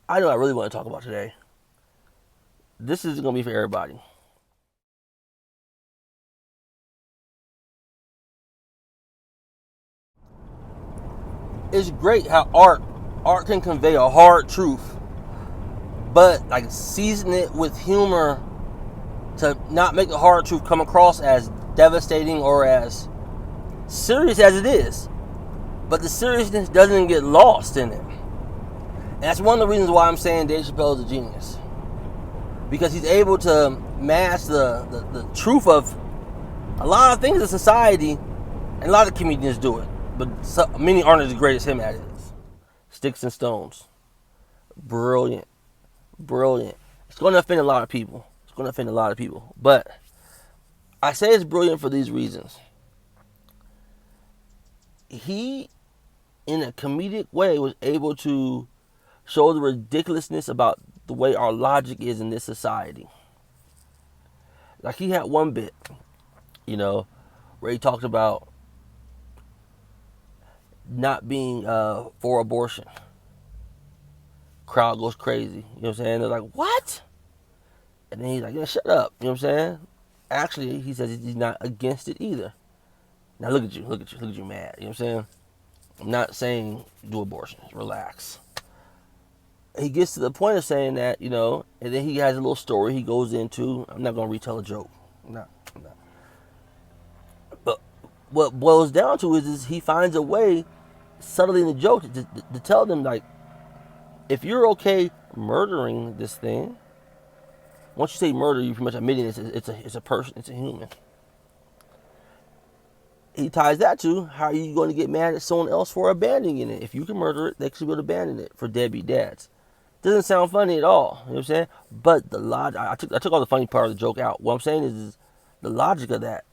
I know I really want to talk about today. This is going to be for everybody. It's great how art can convey a hard truth, but like season it with humor to not make the hard truth come across as devastating or as serious as it is. But the seriousness doesn't get lost in it. And that's one of the reasons why I'm saying Dave Chappelle is a genius. Because he's able to mask the truth of a lot of things in society, and a lot of comedians do it. But many aren't as great as him at it. Sticks and Stones. Brilliant. Brilliant. It's going to offend a lot of people. It's going to offend a lot of people. But I say it's brilliant for these reasons. He, in a comedic way, was able to show the ridiculousness about the way our logic is in this society. Like he had one bit, where he talked about not being for abortion. Crowd goes crazy. You know what I'm saying? They're like, what? And then he's like, yeah, shut up. You know what I'm saying? Actually, he says he's not against it either. Now look at you mad. You know what I'm saying? I'm not saying do abortion. Relax. He gets to the point of saying that, and then he has a little story he goes into. I'm not going to retell a joke. I'm not. But what boils down to is he finds a way, subtly in the joke, to tell them, like, if you're okay murdering this thing, once you say murder, you're pretty much admitting it's a person, it's a human. He ties that to how are you going to get mad at someone else for abandoning it? If you can murder it, they should be able to abandon it for deadbeat dads. Doesn't sound funny at all. You know what I'm saying? But the logic, I took all the funny part of the joke out. What I'm saying is the logic of that.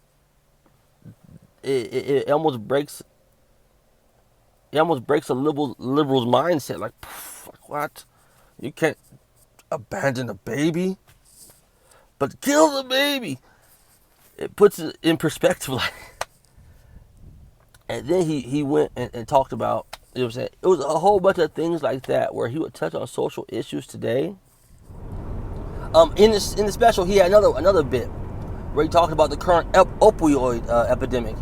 It almost breaks. It almost breaks a liberal's mindset. Like what? You can't abandon a baby, but kill the baby. It puts it in perspective. Like, and then he went and talked about. You know what I'm saying? It was a whole bunch of things like that where he would touch on social issues today. In the special, he had another bit where he talked about the current opioid epidemic,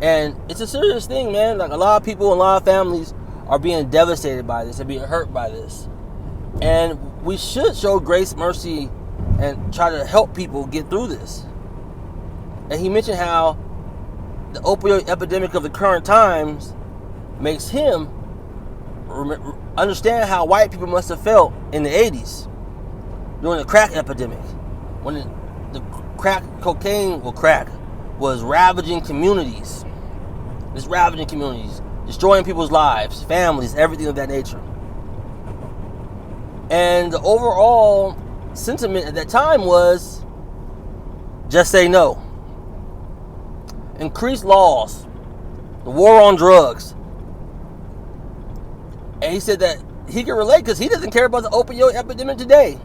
and it's a serious thing, man. Like a lot of people, a lot of families are being devastated by this, and being hurt by this, and we should show grace, mercy, and try to help people get through this. And he mentioned how the opioid epidemic of the current times makes him understand how white people must have felt in the 80s during the crack epidemic, when the crack was ravaging communities. It's ravaging communities, destroying people's lives, families, everything of that nature. And the overall sentiment at that time was just say no. Increase laws, the war on drugs. And he said that he can relate because he doesn't care about the opioid epidemic today.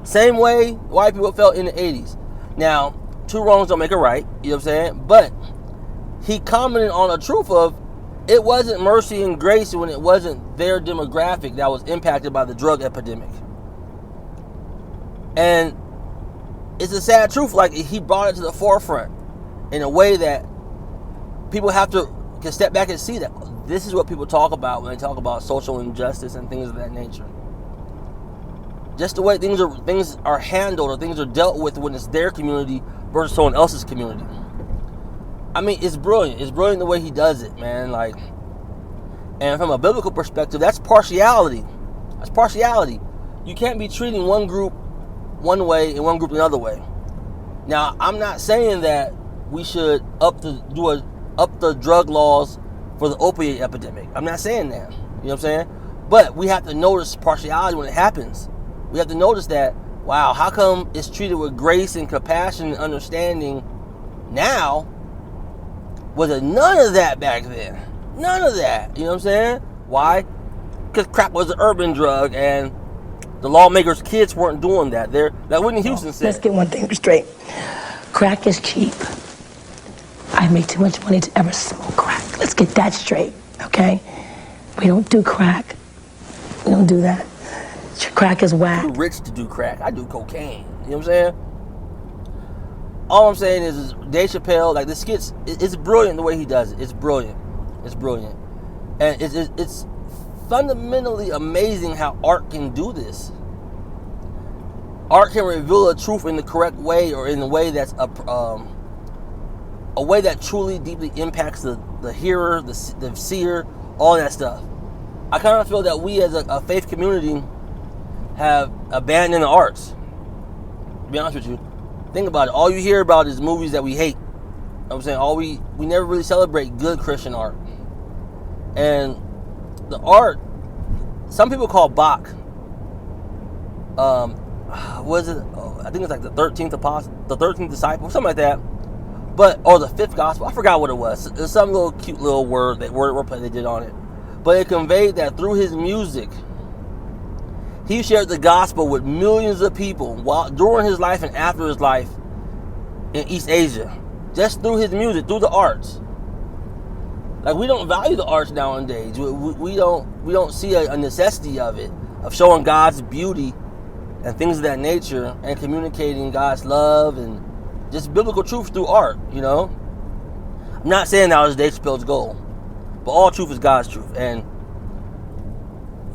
Same way white people felt in the 80s. Now, two wrongs don't make a right, you know what I'm saying? But he commented on the truth of it wasn't mercy and grace when it wasn't their demographic that was impacted by the drug epidemic. And it's a sad truth, like he brought it to the forefront in a way that people can step back and see that this is what people talk about when they talk about social injustice and things of that nature. Just the way things are handled or things are dealt with when it's their community versus someone else's community. I mean, it's brilliant. It's brilliant the way he does it, man. Like, and from a biblical perspective, that's partiality. That's partiality. You can't be treating one group one way and one group another way. Now, I'm not saying that we should up the drug laws for the opioid epidemic. I'm not saying that. You know what I'm saying? But we have to notice partiality when it happens. We have to notice that, wow, how come it's treated with grace and compassion and understanding now? Was there none of that back then? None of that. You know what I'm saying? Why? Because crack was an urban drug and the lawmakers' kids weren't doing that. Like Whitney Houston said. Let's get one thing straight. Crack is cheap. I make too much money to ever smoke crack. Let's get that straight, okay? We don't do crack. We don't do that. Crack is whack. Too rich to do crack. I do cocaine. You know what I'm saying? All I'm saying is Dave Chappelle, like the skits, it's brilliant the way he does it. It's brilliant. It's brilliant. And it's fundamentally amazing how art can do this. Art can reveal a truth in the correct way, or in a way that's a way that truly deeply impacts the hearer, the seer, all that stuff. I kind of feel that we as a faith community have abandoned the arts. To be honest with you, think about it. All you hear about is movies that we hate. You know what I'm saying, we never really celebrate good Christian art. And the art, some people call Bach, was it? I think it's like the 13th apostle, the 13th disciple, something like that. Or the 5th gospel. I forgot what it was. There's some little cute little wordplay they did on it. But it conveyed that through his music, he shared the gospel with millions of people during his life and after his life in East Asia, just through his music, through the arts. Like, we don't value the arts nowadays. We don't see a necessity of it, of showing God's beauty and things of that nature, and communicating God's love and just biblical truth through art. You know, I'm not saying that was Dave Chappelle's goal, but all truth is God's truth, and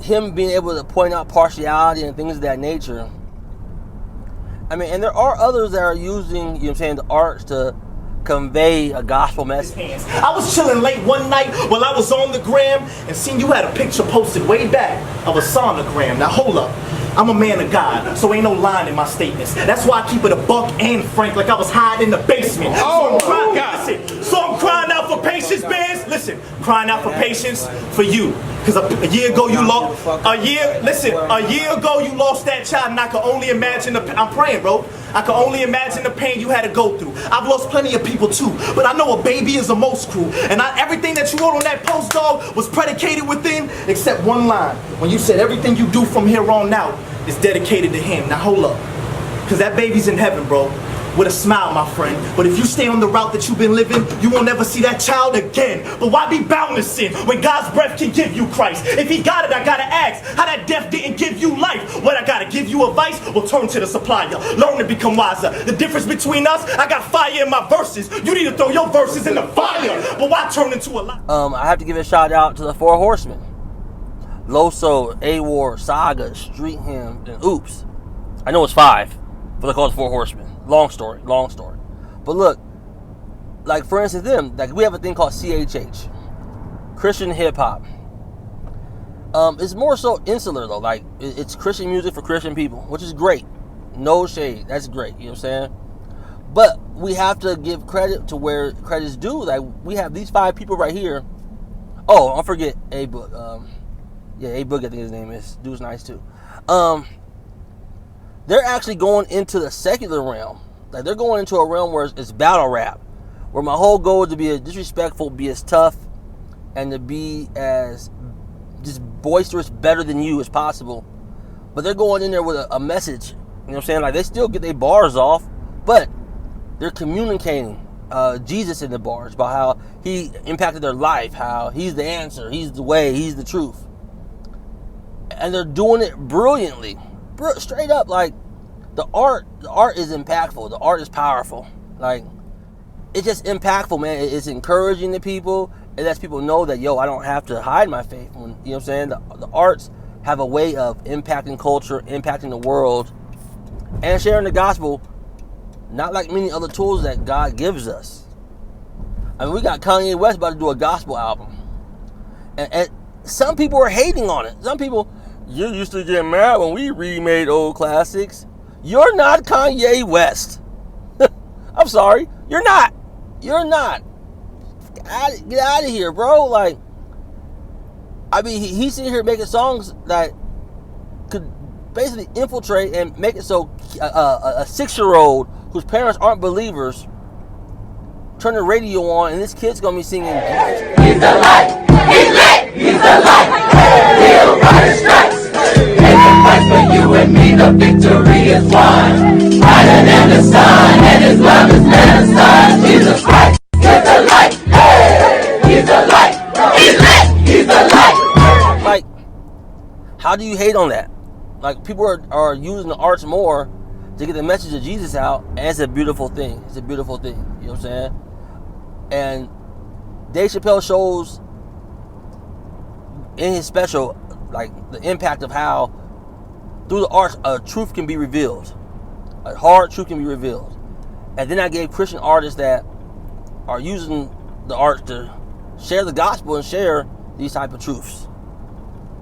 him being able to point out partiality and things of that nature. I mean, and there are others that are using, you know what I'm saying, the arts to convey a gospel message. I was chilling late one night while I was on the gram and seen you had a picture posted way back of a sonogram. Now hold up. I'm a man of God, so ain't no line in my statements. That's why I keep it a buck and frank, like I was hiding in the basement. So I'm crying out for patience, Bears. Listen, crying out for patience for you. Because a year ago you lost, a year ago you lost that child, and I can only imagine I'm praying, bro. I can only imagine the pain you had to go through. I've lost plenty of people too, but I know a baby is the most cruel. And everything that you wrote on that post, dog, was predicated within, except one line. When you said everything you do from here on out is dedicated to him. Now hold up. Because that baby's in heaven, bro. With a smile, my friend. But if you stay on the route that you've been living, you won't ever see that child again. But why be bound to sin when God's breath can give you Christ? If he got it, I gotta ask how that death didn't give you life. What, I gotta give you advice or turn to the supplier? Learn to become wiser. The difference between us, I got fire in my verses. You need to throw your verses in the fire. But why turn into a lie? I have to give a shout out to the 4 Horsemen. Loso, A-War, Saga, Street Hymn, and Oops. I know it's 5, but they call it 4 Horsemen. Long story. But look, like for instance, like we have a thing called CHH, Christian hip hop. It's more so insular though. Like it's Christian music for Christian people, which is great. No shade, that's great. You know what I'm saying? But we have to give credit to where credit's due. Like we have these 5 people right here. Oh, don't forget A Book. A Book, I think his name is. Dude's nice too. They're actually going into the secular realm. Like they're going into a realm where it's battle rap, where my whole goal is to be as disrespectful, be as tough, and to be as just boisterous, better than you as possible. But they're going in there with a message. You know what I'm saying? Like they still get their bars off, but they're communicating Jesus in the bars about how he impacted their life, how he's the answer, he's the way, he's the truth. And they're doing it brilliantly. Straight up, like the art is impactful. The art is powerful. Like it's just impactful, man. It's encouraging to people. It lets people know that I don't have to hide my faith. You know what I'm saying? The arts have a way of impacting culture, impacting the world, and sharing the gospel. Not like many other tools that God gives us. I mean, we got Kanye West about to do a gospel album, and some people are hating on it. Some people. You used to get mad when we remade old classics. You're not Kanye West. I'm sorry. You're not. Get out of here, bro. Like, I mean, he's sitting here making songs that could basically infiltrate and make it so a 6-year-old whose parents aren't believers turn the radio on and this kid's going to be singing. He's the light. He's lit. He's the light. He'll ride his stripes. For you and me, the victory is won. Brighter than the sun, and his love is manifest. Jesus Christ, he's the light. Hey, he's the light. He's lit. He's the light. Like, how do you hate on that? like people are using the arts more to get the message of Jesus out, and it's a beautiful thing. It's a beautiful thing. You know what I'm saying? And Dave Chappelle shows in his special, like, the impact of how through the arts a truth can be revealed, a hard truth can be revealed. And then I gave Christian artists that are using the arts to share the gospel and share these type of truths.